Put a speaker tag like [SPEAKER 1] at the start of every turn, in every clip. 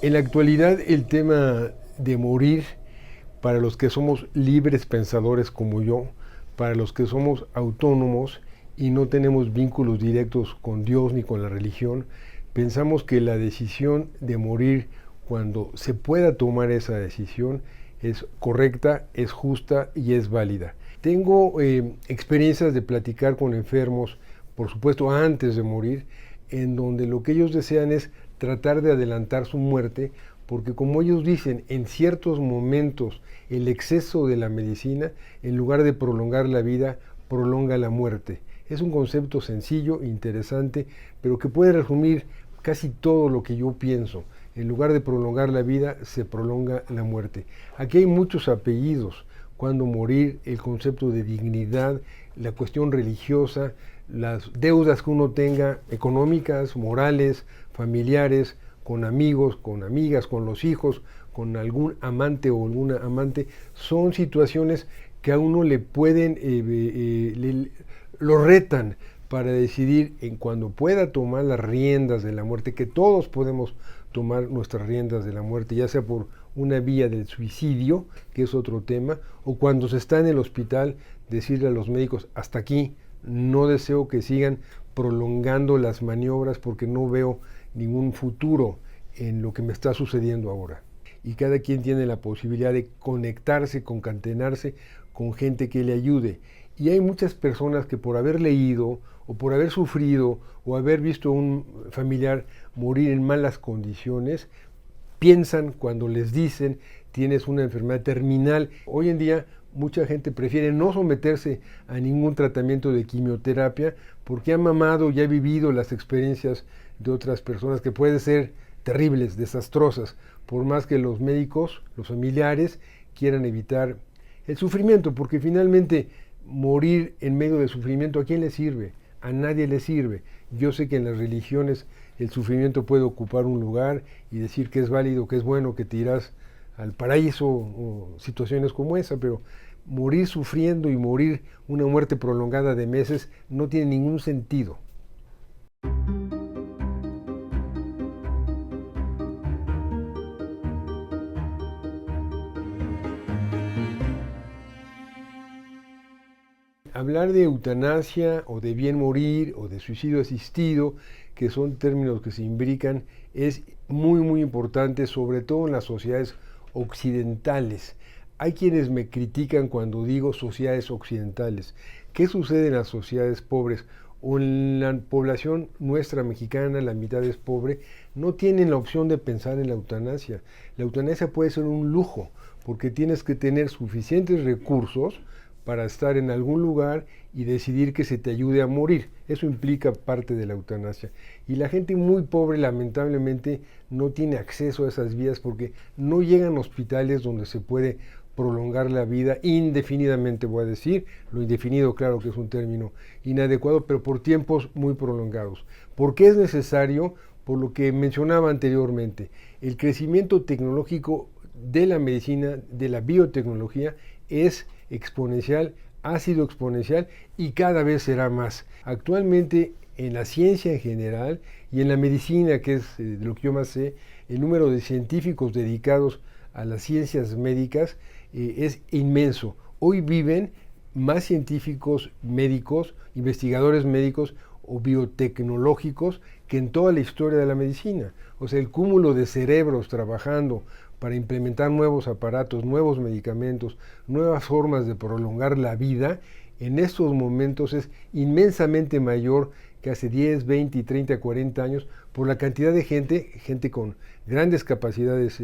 [SPEAKER 1] En la actualidad el tema de morir, para los que somos libres pensadores como yo, para los que somos autónomos y no tenemos vínculos directos con Dios ni con la religión, pensamos que la decisión de morir, cuando se pueda tomar esa decisión, es correcta, es justa y es válida. Tengo experiencias de platicar con enfermos, por supuesto antes de morir, en donde lo que ellos desean es tratar de adelantar su muerte, porque como ellos dicen, en ciertos momentos el exceso de la medicina, en lugar de prolongar la vida, prolonga la muerte. Es un concepto sencillo, interesante, pero que puede resumir casi todo lo que yo pienso. En lugar de prolongar la vida, se prolonga la muerte. Aquí hay muchos apellidos. Cuando morir, el concepto de dignidad, la cuestión religiosa, las deudas que uno tenga, económicas, morales, familiares, con amigos, con amigas, con los hijos, con algún amante o alguna amante, son situaciones que a uno le pueden, lo retan para decidir en cuando pueda tomar las riendas de la muerte, que todos podemos tomar nuestras riendas de la muerte, ya sea por una vía del suicidio, que es otro tema, o cuando se está en el hospital, decirle a los médicos, hasta aquí, no deseo que sigan prolongando las maniobras porque no veo ningún futuro en lo que me está sucediendo ahora. Y cada quien tiene la posibilidad de conectarse, concatenarse con gente que le ayude. Y hay muchas personas que por haber leído o por haber sufrido o haber visto a un familiar morir en malas condiciones, piensan cuando les dicen tienes una enfermedad terminal. Hoy en día mucha gente prefiere no someterse a ningún tratamiento de quimioterapia porque ha mamado y ha vivido las experiencias de otras personas que pueden ser terribles, desastrosas, por más que los médicos, los familiares, quieran evitar el sufrimiento, porque finalmente morir en medio del sufrimiento, ¿a quién le sirve? A nadie le sirve. Yo sé que en las religiones el sufrimiento puede ocupar un lugar y decir que es válido, que es bueno, que te irás al paraíso o situaciones como esa, pero morir sufriendo y morir una muerte prolongada de meses no tiene ningún sentido. Hablar de eutanasia o de bien morir o de suicidio asistido, que son términos que se imbrican, es muy importante, sobre todo en las sociedades occidentales. Hay quienes me critican cuando digo sociedades occidentales. ¿Qué sucede en las sociedades pobres? O en la población nuestra mexicana, la mitad es pobre, no tienen la opción de pensar en la eutanasia. La eutanasia puede ser un lujo, porque tienes que tener suficientes recursos para estar en algún lugar y decidir que se te ayude a morir. Eso implica parte de la eutanasia. Y la gente muy pobre lamentablemente no tiene acceso a esas vías porque no llegan a hospitales donde se puede prolongar la vida indefinidamente, voy a decir. Lo indefinido, claro que es un término inadecuado, pero por tiempos muy prolongados. ¿Por qué es necesario? Por lo que mencionaba anteriormente, el crecimiento tecnológico de la medicina, de la biotecnología, es exponencial, ha sido exponencial y cada vez será más. Actualmente en la ciencia en general y en la medicina, que es de lo que yo más sé, el número de científicos dedicados a las ciencias médicas es inmenso. Hoy viven más científicos médicos, investigadores médicos o biotecnológicos que en toda la historia de la medicina. O sea, el cúmulo de cerebros trabajando para implementar nuevos aparatos, nuevos medicamentos, nuevas formas de prolongar la vida, en estos momentos es inmensamente mayor que hace 10, 20, 30, 40 años por la cantidad de gente con grandes capacidades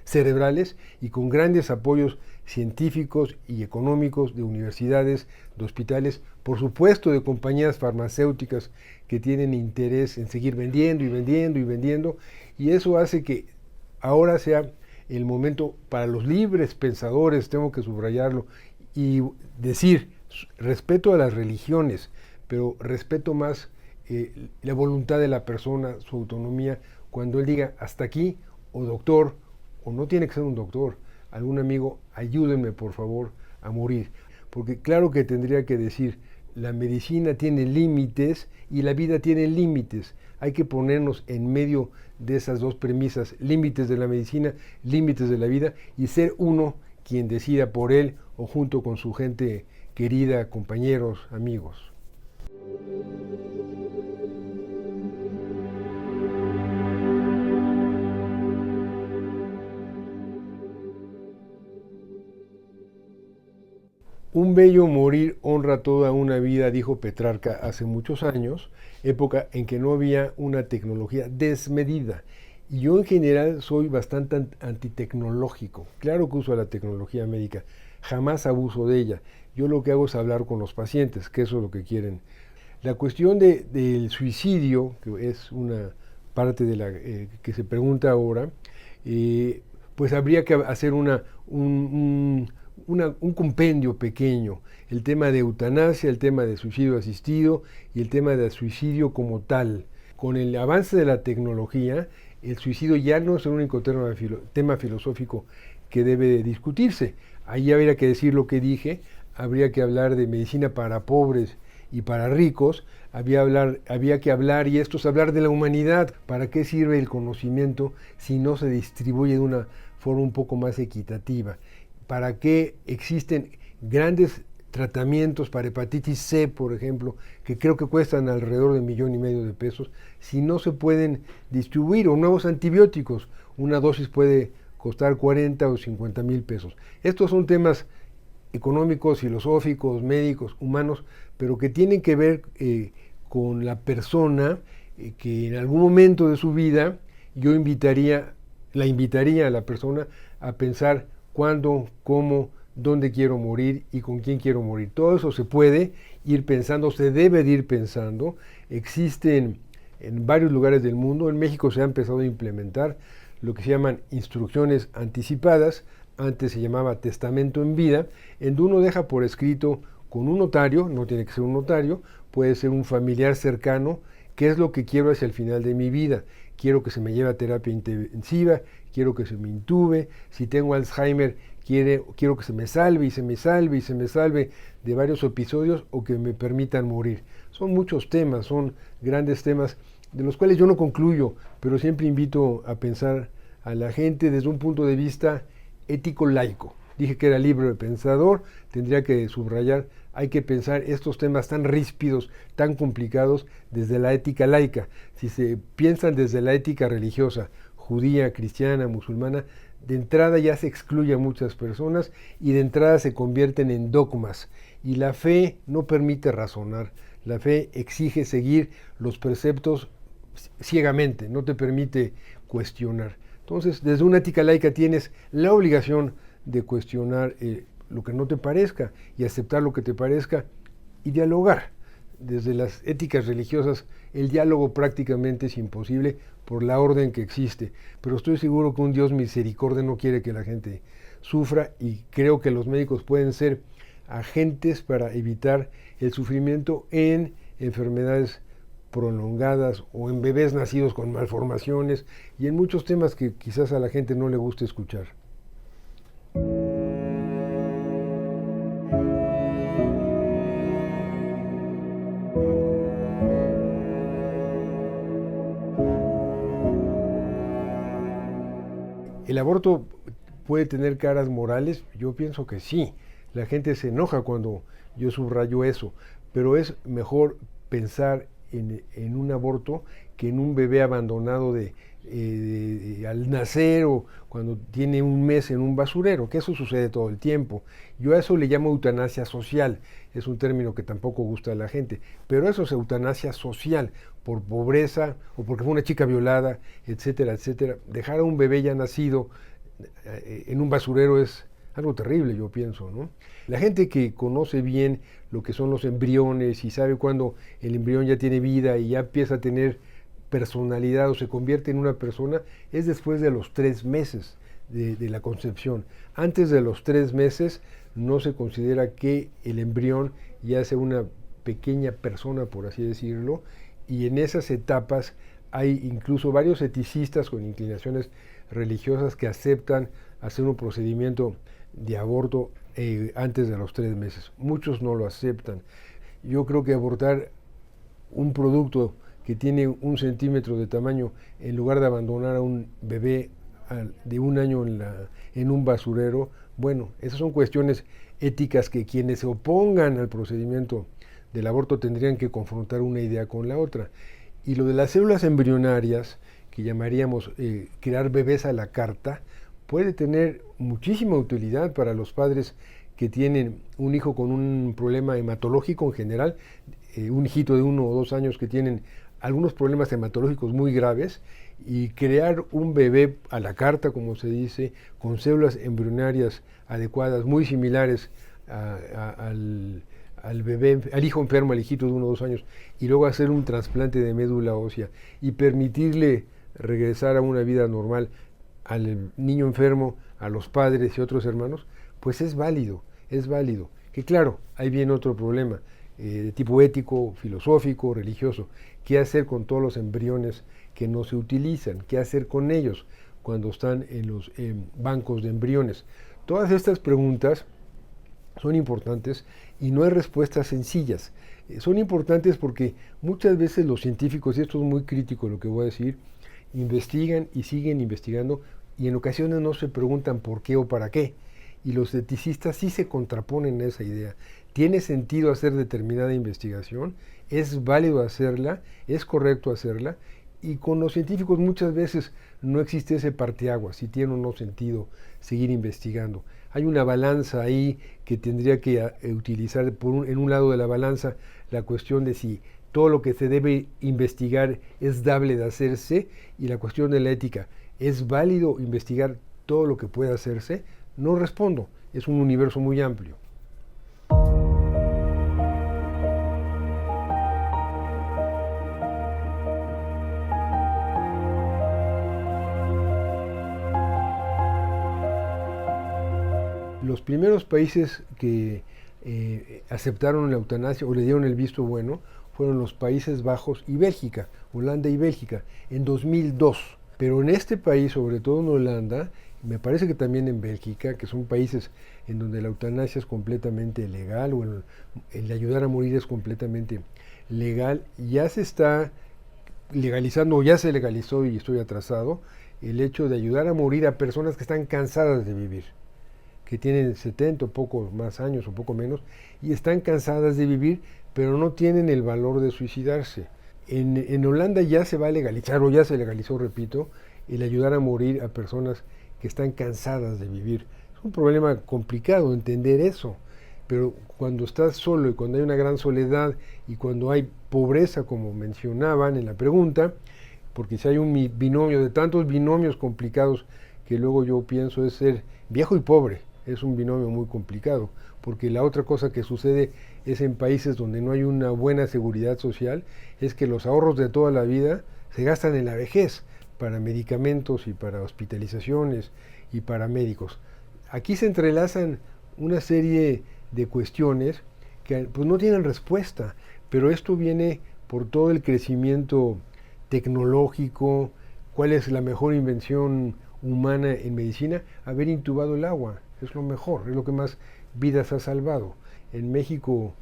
[SPEAKER 1] cerebrales y con grandes apoyos científicos y económicos de universidades, de hospitales, por supuesto de compañías farmacéuticas que tienen interés en seguir vendiendo y vendiendo y vendiendo, y eso hace que ahora sea el momento para los libres pensadores, tengo que subrayarlo, y decir, respeto a las religiones, pero respeto más la voluntad de la persona, su autonomía, cuando él diga hasta aquí, o doctor, o no tiene que ser un doctor, algún amigo, ayúdenme por favor a morir. Porque claro que tendría que decir, la medicina tiene límites y la vida tiene límites. hay que ponernos en medio de esas dos premisas, límites de la medicina, límites de la vida, y ser uno quien decida por él o junto con su gente querida, compañeros, amigos. Un bello morir honra toda una vida, dijo Petrarca hace muchos años, época en que no había una tecnología desmedida. Y yo en general soy bastante antitecnológico. Claro que uso la tecnología médica, jamás abuso de ella. Yo lo que hago es hablar con los pacientes, que eso es lo que quieren. La cuestión del suicidio, que es una parte de la que se pregunta ahora, pues habría que hacer un compendio pequeño, el tema de eutanasia, el tema de suicidio asistido y el tema de suicidio como tal. Con el avance de la tecnología, el suicidio ya no es el único tema filosófico que debe discutirse. Ahí habría que decir lo que dije, habría que hablar de medicina para pobres y para ricos, había que hablar, y esto es hablar de la humanidad. ¿Para qué sirve el conocimiento si no se distribuye de una forma un poco más equitativa? ¿Para qué existen grandes tratamientos para hepatitis C, por ejemplo, que creo que cuestan alrededor de $1,5 millones de pesos, si no se pueden distribuir? O nuevos antibióticos, una dosis puede costar 40 o 50 mil pesos. Estos son temas económicos, filosóficos, médicos, humanos, pero que tienen que ver con la persona que en algún momento de su vida yo la invitaría a la persona a pensar cuándo, cómo, dónde quiero morir y con quién quiero morir. Todo eso se puede ir pensando, se debe de ir pensando. Existen en varios lugares del mundo. En México se ha empezado a implementar lo que se llaman instrucciones anticipadas, antes se llamaba testamento en vida, en donde uno deja por escrito con un notario, no tiene que ser un notario, puede ser un familiar cercano, qué es lo que quiero hacia el final de mi vida. Quiero que se me lleve a terapia intensiva, quiero que se me intube, si tengo Alzheimer, quiero que se me salve y se me salve y se me salve de varios episodios, o que me permitan morir. Son muchos temas, son grandes temas de los cuales yo no concluyo, pero siempre invito a pensar a la gente desde un punto de vista ético laico. Dije que era libre pensador, tendría que subrayar, hay que pensar estos temas tan ríspidos, tan complicados, desde la ética laica. Si se piensan desde la ética religiosa, judía, cristiana, musulmana, de entrada ya se excluye a muchas personas y de entrada se convierten en dogmas. Y la fe no permite razonar, la fe exige seguir los preceptos ciegamente, no te permite cuestionar. Entonces, desde una ética laica tienes la obligación de cuestionar lo que no te parezca y aceptar lo que te parezca y dialogar. Desde las éticas religiosas el diálogo prácticamente es imposible por la orden que existe, pero estoy seguro que un Dios misericordia no quiere que la gente sufra, y creo que los médicos pueden ser agentes para evitar el sufrimiento en enfermedades prolongadas o en bebés nacidos con malformaciones y en muchos temas que quizás a la gente no le guste escuchar. ¿El aborto puede tener caras morales? Yo pienso que sí. La gente se enoja cuando yo subrayo eso, pero es mejor pensar en un aborto que en un bebé abandonado al nacer o cuando tiene un mes en un basurero, que eso sucede todo el tiempo. Yo a eso le llamo eutanasia social, es un término que tampoco gusta a la gente, pero eso es eutanasia social, por pobreza o porque fue una chica violada, etcétera, etcétera. Dejar a un bebé ya nacido en un basurero es algo terrible, yo pienso, ¿no? La gente que conoce bien lo que son los embriones y sabe cuándo el embrión ya tiene vida y ya empieza a tener personalidad o se convierte en una persona, es después de los 3 meses de la concepción. Antes de los 3 meses no se considera que el embrión ya sea una pequeña persona, por así decirlo, y en esas etapas hay incluso varios eticistas con inclinaciones religiosas que aceptan hacer un procedimiento de aborto antes de los 3 meses. Muchos no lo aceptan. Yo creo que abortar un producto que tiene 1 centímetro de tamaño, en lugar de abandonar a un bebé de 1 año en un basurero. Bueno, esas son cuestiones éticas que quienes se opongan al procedimiento del aborto tendrían que confrontar una idea con la otra. Y lo de las células embrionarias, que llamaríamos crear bebés a la carta, puede tener muchísima utilidad para los padres que tienen un hijo con un problema hematológico en general, un hijito de 1 o 2 años que tienen algunos problemas hematológicos muy graves, y crear un bebé a la carta, como se dice, con células embrionarias adecuadas, muy similares al bebé, al hijo enfermo, al hijito de 1 o 2 años, y luego hacer un trasplante de médula ósea y permitirle regresar a una vida normal al niño enfermo, a los padres y otros hermanos, pues es válido, es válido. Que claro, ahí viene otro problema de tipo ético, filosófico, religioso. ¿Qué hacer con todos los embriones que no se utilizan? ¿Qué hacer con ellos cuando están en los bancos de embriones? Todas estas preguntas son importantes y no hay respuestas sencillas. Son importantes porque muchas veces los científicos, y esto es muy crítico lo que voy a decir, investigan y siguen investigando y en ocasiones no se preguntan por qué o para qué. Y los eticistas sí se contraponen a esa idea. ¿Tiene sentido hacer determinada investigación? ¿Es válido hacerla? ¿Es correcto hacerla? Y con los científicos muchas veces no existe ese parteaguas, si tiene o no sentido seguir investigando. Hay una balanza ahí que tendría que utilizar en un lado de la balanza la cuestión de si todo lo que se debe investigar es dable de hacerse, y la cuestión de la ética, ¿es válido investigar todo lo que pueda hacerse? No respondo, es un universo muy amplio. Los primeros países que aceptaron la eutanasia o le dieron el visto bueno fueron los Países Bajos y Bélgica, Holanda y Bélgica, en 2002. Pero en este país, sobre todo en Holanda, me parece que también en Bélgica, que son países en donde la eutanasia es completamente legal, o el ayudar a morir es completamente legal, ya se está legalizando, o ya se legalizó, y estoy atrasado, el hecho de ayudar a morir a personas que están cansadas de vivir, que tienen 70 o poco más años o poco menos, y están cansadas de vivir, pero no tienen el valor de suicidarse. En Holanda ya se va a legalizar, o ya se legalizó, repito, el ayudar a morir a personas que están cansadas de vivir. Es un problema complicado entender eso, pero cuando estás solo y cuando hay una gran soledad y cuando hay pobreza, como mencionaban en la pregunta, porque si hay un binomio de tantos binomios complicados que luego yo pienso es ser viejo y pobre, es un binomio muy complicado, porque la otra cosa que sucede es en países donde no hay una buena seguridad social, es que los ahorros de toda la vida se gastan en la vejez, para medicamentos y para hospitalizaciones y para médicos. Aquí se entrelazan una serie de cuestiones que pues no tienen respuesta, pero esto viene por todo el crecimiento tecnológico. ¿Cuál es la mejor invención humana en medicina? Haber intubado el agua, es lo mejor, es lo que más vidas ha salvado. En México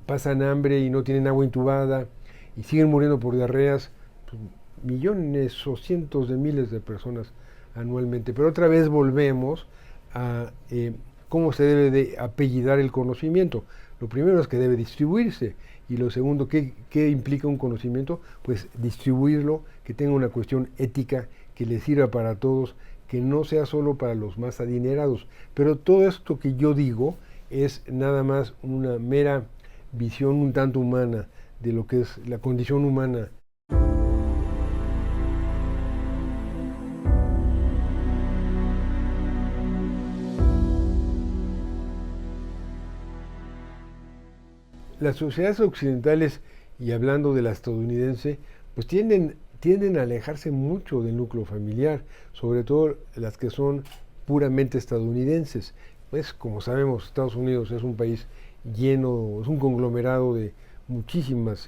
[SPEAKER 1] pasan hambre y no tienen agua intubada y siguen muriendo por diarreas, pues, millones o cientos de miles de personas anualmente. Pero otra vez volvemos a cómo se debe de apellidar el conocimiento. Lo primero es que debe distribuirse, y lo segundo, ¿qué implica un conocimiento? Pues distribuirlo, que tenga una cuestión ética, que le sirva para todos, que no sea solo para los más adinerados. Pero todo esto que yo digo es nada más una mera visión un tanto humana de lo que es la condición humana. Las sociedades occidentales, y hablando de la estadounidense, pues tienden a alejarse mucho del núcleo familiar, sobre todo las que son puramente estadounidenses. Pues como sabemos, Estados Unidos es un país lleno, es un conglomerado de muchísimas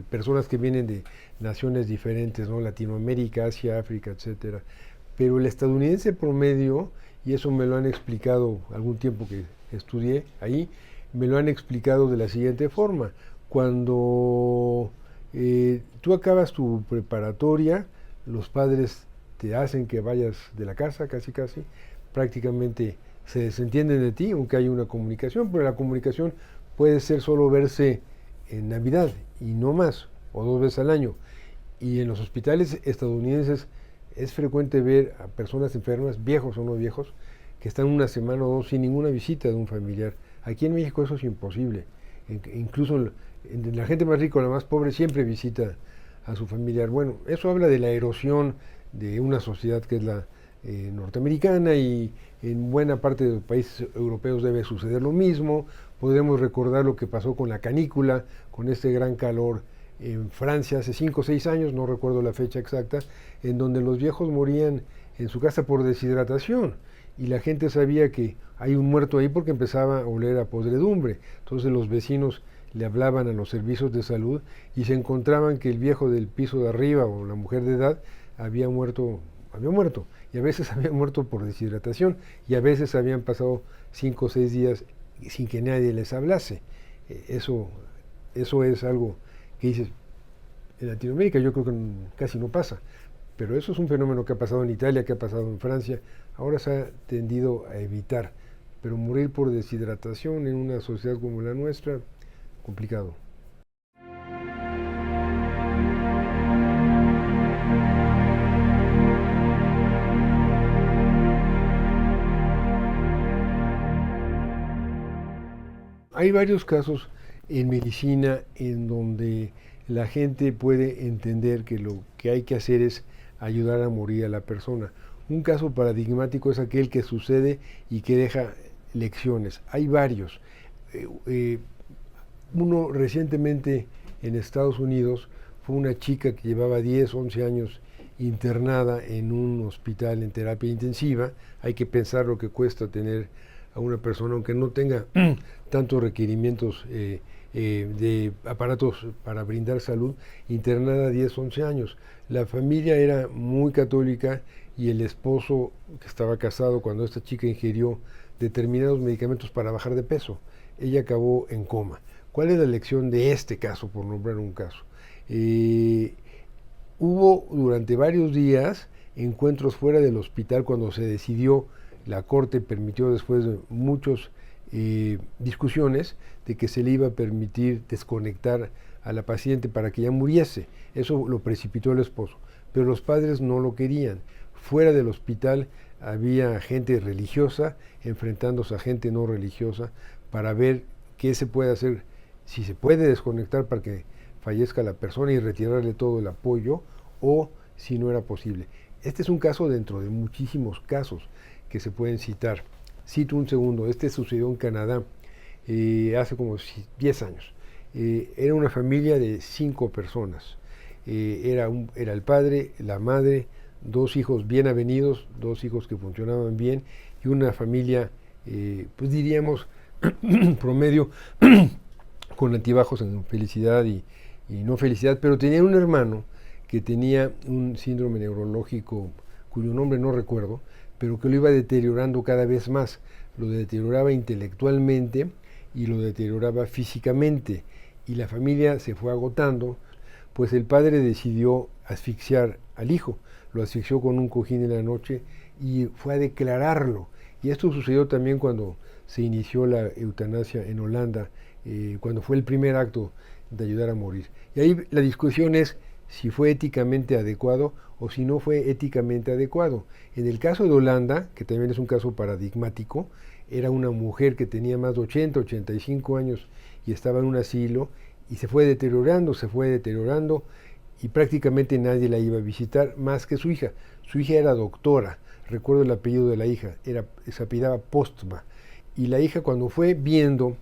[SPEAKER 1] personas que vienen de naciones diferentes, ¿no? Latinoamérica, Asia, África, etcétera. Pero el estadounidense promedio, y eso me lo han explicado algún tiempo que estudié ahí, me lo han explicado de la siguiente forma. Cuando Tú acabas tu preparatoria, los padres te hacen que vayas de la casa, casi casi, prácticamente se desentienden de ti, aunque hay una comunicación, pero la comunicación puede ser solo verse en Navidad y no más, o 2 veces al año. Y en los hospitales estadounidenses es frecuente ver a personas enfermas, viejos o no viejos, que están una semana o dos sin ninguna visita de un familiar. Aquí en México eso es imposible. Incluso la gente más rica o la más pobre siempre visita a su familiar. Bueno, eso habla de la erosión de una sociedad que es la norteamericana, y en buena parte de los países europeos debe suceder lo mismo. Podemos recordar lo que pasó con la canícula, con este gran calor en Francia hace 5 o 6 años, no recuerdo la fecha exacta, en donde los viejos morían en su casa por deshidratación, y la gente sabía que hay un muerto ahí porque empezaba a oler a podredumbre. Entonces los vecinos le hablaban a los servicios de salud y se encontraban que el viejo del piso de arriba o la mujer de edad había muerto, y a veces había muerto por deshidratación, y a veces habían pasado 5 o 6 días sin que nadie les hablase. Eso es algo que dices, en Latinoamérica yo creo que casi no pasa, pero eso es un fenómeno que ha pasado en Italia, que ha pasado en Francia, ahora se ha tendido a evitar, pero morir por deshidratación en una sociedad como la nuestra, complicado. Hay varios casos en medicina en donde la gente puede entender que lo que hay que hacer es ayudar a morir a la persona. Un caso paradigmático es aquel que sucede y que deja lecciones. Hay varios. Uno recientemente en Estados Unidos fue una chica que llevaba 10, 11 años internada en un hospital en terapia intensiva. Hay que pensar lo que cuesta tener a una persona, aunque no tenga tantos requerimientos de aparatos para brindar salud, internada 10, 11 años. La familia era muy católica y el esposo, que estaba casado cuando esta chica ingirió determinados medicamentos para bajar de peso, ella acabó en coma. ¿Cuál es la lección de este caso, por nombrar un caso? Hubo durante varios días encuentros fuera del hospital cuando se decidió, la Corte permitió después de muchas discusiones, de que se le iba a permitir desconectar a la paciente para que ella muriese. Eso lo precipitó el esposo, pero los padres no lo querían. Fuera del hospital había gente religiosa enfrentándose a gente no religiosa para ver qué se puede hacer, si se puede desconectar para que fallezca la persona y retirarle todo el apoyo, o si no era posible. Este es un caso dentro de muchísimos casos que se pueden citar. Cito un segundo, este sucedió en Canadá hace como 10 años. Era una familia de 5 personas. Era el padre, la madre, 2 hijos bien avenidos, 2 hijos que funcionaban bien, y una familia, pues diríamos, promedio, con altibajos en felicidad y no felicidad, pero tenía un hermano que tenía un síndrome neurológico cuyo nombre no recuerdo, pero que lo iba deteriorando cada vez más. Lo deterioraba intelectualmente y lo deterioraba físicamente, y la familia se fue agotando, pues el padre decidió asfixiar al hijo, lo asfixió con un cojín en la noche y fue a declararlo. Y esto sucedió también cuando se inició la eutanasia en Holanda, cuando fue el primer acto de ayudar a morir. Y ahí la discusión es si fue éticamente adecuado o si no fue éticamente adecuado. En el caso de Holanda, que también es un caso paradigmático, era una mujer que tenía más de 80, 85 años y estaba en un asilo, y se fue deteriorando, y prácticamente nadie la iba a visitar más que su hija. Su hija era doctora, recuerdo el apellido de la hija, se apellidaba Postma, y la hija, cuando fue viendo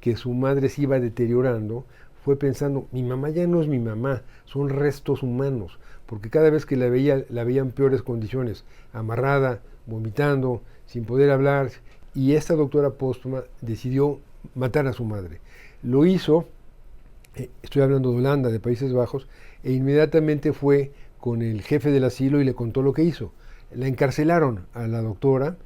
[SPEAKER 1] que su madre se iba deteriorando, fue pensando, mi mamá ya no es mi mamá, son restos humanos, porque cada vez que la veía en peores condiciones, amarrada, vomitando, sin poder hablar, y esta doctora Postma decidió matar a su madre. Lo hizo, estoy hablando de Holanda, de Países Bajos, e inmediatamente fue con el jefe del asilo y le contó lo que hizo. La encarcelaron a la doctora,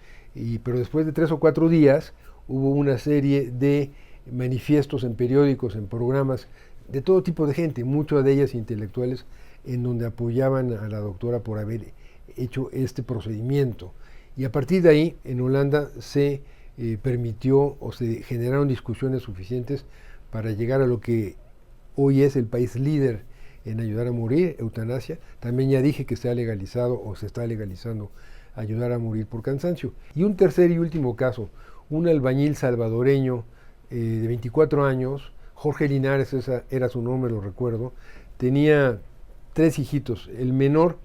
[SPEAKER 1] pero después de 3 o 4 días hubo una serie de manifiestos en periódicos, en programas de todo tipo de gente, muchas de ellas intelectuales, en donde apoyaban a la doctora por haber hecho este procedimiento. Y a partir de ahí, en Holanda se permitió o se generaron discusiones suficientes para llegar a lo que hoy es el país líder en ayudar a morir, eutanasia. También ya dije que se ha legalizado o se está legalizando ayudar a morir por cansancio. Y un tercer y último caso, un albañil salvadoreño de 24 años, Jorge Linares, ese era su nombre, lo recuerdo, tenía 3 hijitos. El menor,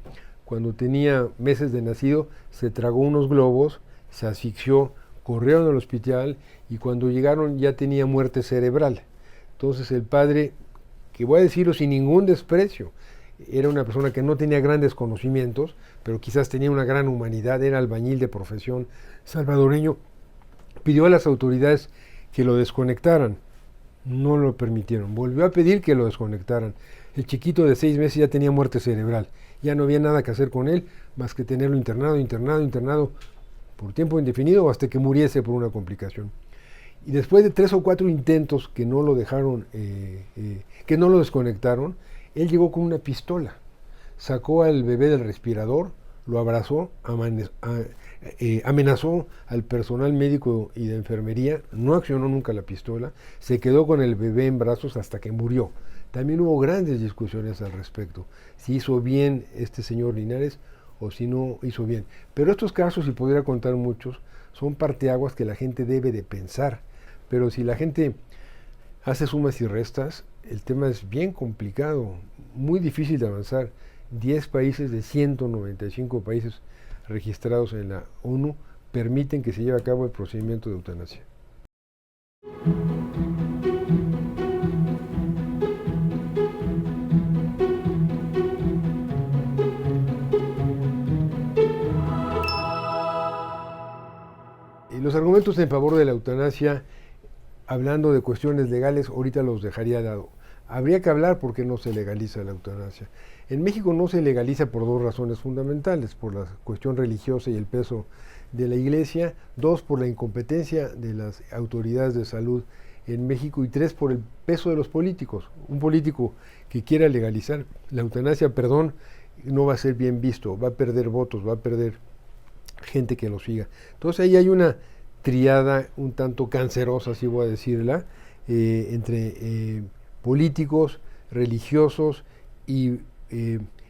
[SPEAKER 1] cuando tenía meses de nacido, se tragó unos globos, se asfixió, corrieron al hospital y cuando llegaron ya tenía muerte cerebral. Entonces el padre, que voy a decirlo sin ningún desprecio, era una persona que no tenía grandes conocimientos, pero quizás tenía una gran humanidad, era albañil de profesión, salvadoreño, pidió a las autoridades que lo desconectaran. No lo permitieron. Volvió a pedir que lo desconectaran. El chiquito de 6 meses ya tenía muerte cerebral. Ya no había nada que hacer con él, más que tenerlo internado por tiempo indefinido o hasta que muriese por una complicación. Y después de 3 o 4 intentos que no lo dejaron, que no lo desconectaron, él llegó con una pistola. Sacó al bebé del respirador, lo abrazó, amenazó al personal médico y de enfermería, no accionó nunca la pistola, se quedó con el bebé en brazos hasta que murió. También hubo grandes discusiones al respecto, si hizo bien este señor Linares o si no hizo bien. Pero estos casos, y podría contar muchos, son parteaguas que la gente debe de pensar. Pero si la gente hace sumas y restas, el tema es bien complicado, muy difícil de avanzar. 10 países de 195 países registrados en la ONU permiten que se lleve a cabo el procedimiento de eutanasia. Y los argumentos en favor de la eutanasia, hablando de cuestiones legales, ahorita los dejaría de lado. Habría que hablar por qué no se legaliza la eutanasia. En México no se legaliza por 2 razones fundamentales, por la cuestión religiosa y el peso de la Iglesia, 2 por la incompetencia de las autoridades de salud en México y 3 por el peso de los políticos. Un político que quiera legalizar la eutanasia, no va a ser bien visto, va a perder votos, va a perder gente que lo siga. Entonces ahí hay una triada un tanto cancerosa, así voy a decirla, entre políticos, religiosos y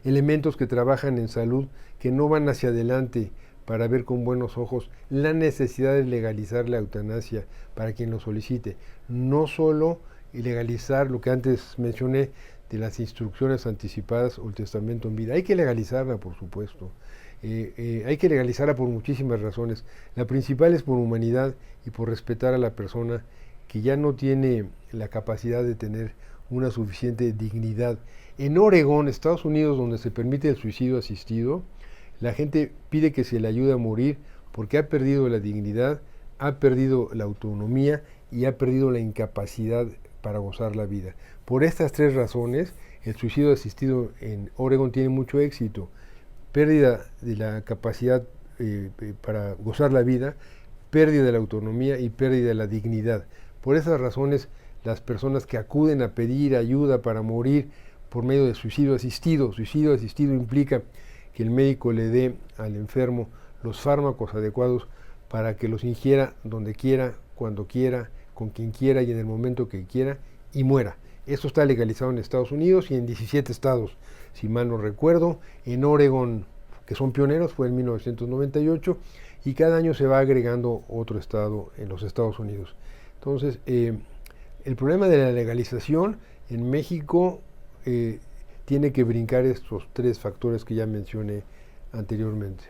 [SPEAKER 1] elementos que trabajan en salud que no van hacia adelante para ver con buenos ojos la necesidad de legalizar la eutanasia para quien lo solicite. No solo legalizar lo que antes mencioné de las instrucciones anticipadas o el testamento en vida. Hay que legalizarla, por supuesto. Hay que legalizarla por muchísimas razones. La principal es por humanidad y por respetar a la persona que ya no tiene la capacidad de tener una suficiente dignidad. En Oregón, Estados Unidos, donde se permite el suicidio asistido, la gente pide que se le ayude a morir porque ha perdido la dignidad, ha perdido la autonomía y ha perdido la incapacidad para gozar la vida. Por estas 3 razones, el suicidio asistido en Oregón tiene mucho éxito. Pérdida de la capacidad para gozar la vida, pérdida de la autonomía y pérdida de la dignidad. Por esas razones, las personas que acuden a pedir ayuda para morir por medio de suicidio asistido implica que el médico le dé al enfermo los fármacos adecuados para que los ingiera donde quiera, cuando quiera, con quien quiera y en el momento que quiera y muera. Esto está legalizado en Estados Unidos y en 17 estados, si mal no recuerdo. En Oregón, que son pioneros, fue en 1998 y cada año se va agregando otro estado en los Estados Unidos. Entonces, el problema de la legalización en México tiene que brincar estos 3 factores que ya mencioné anteriormente.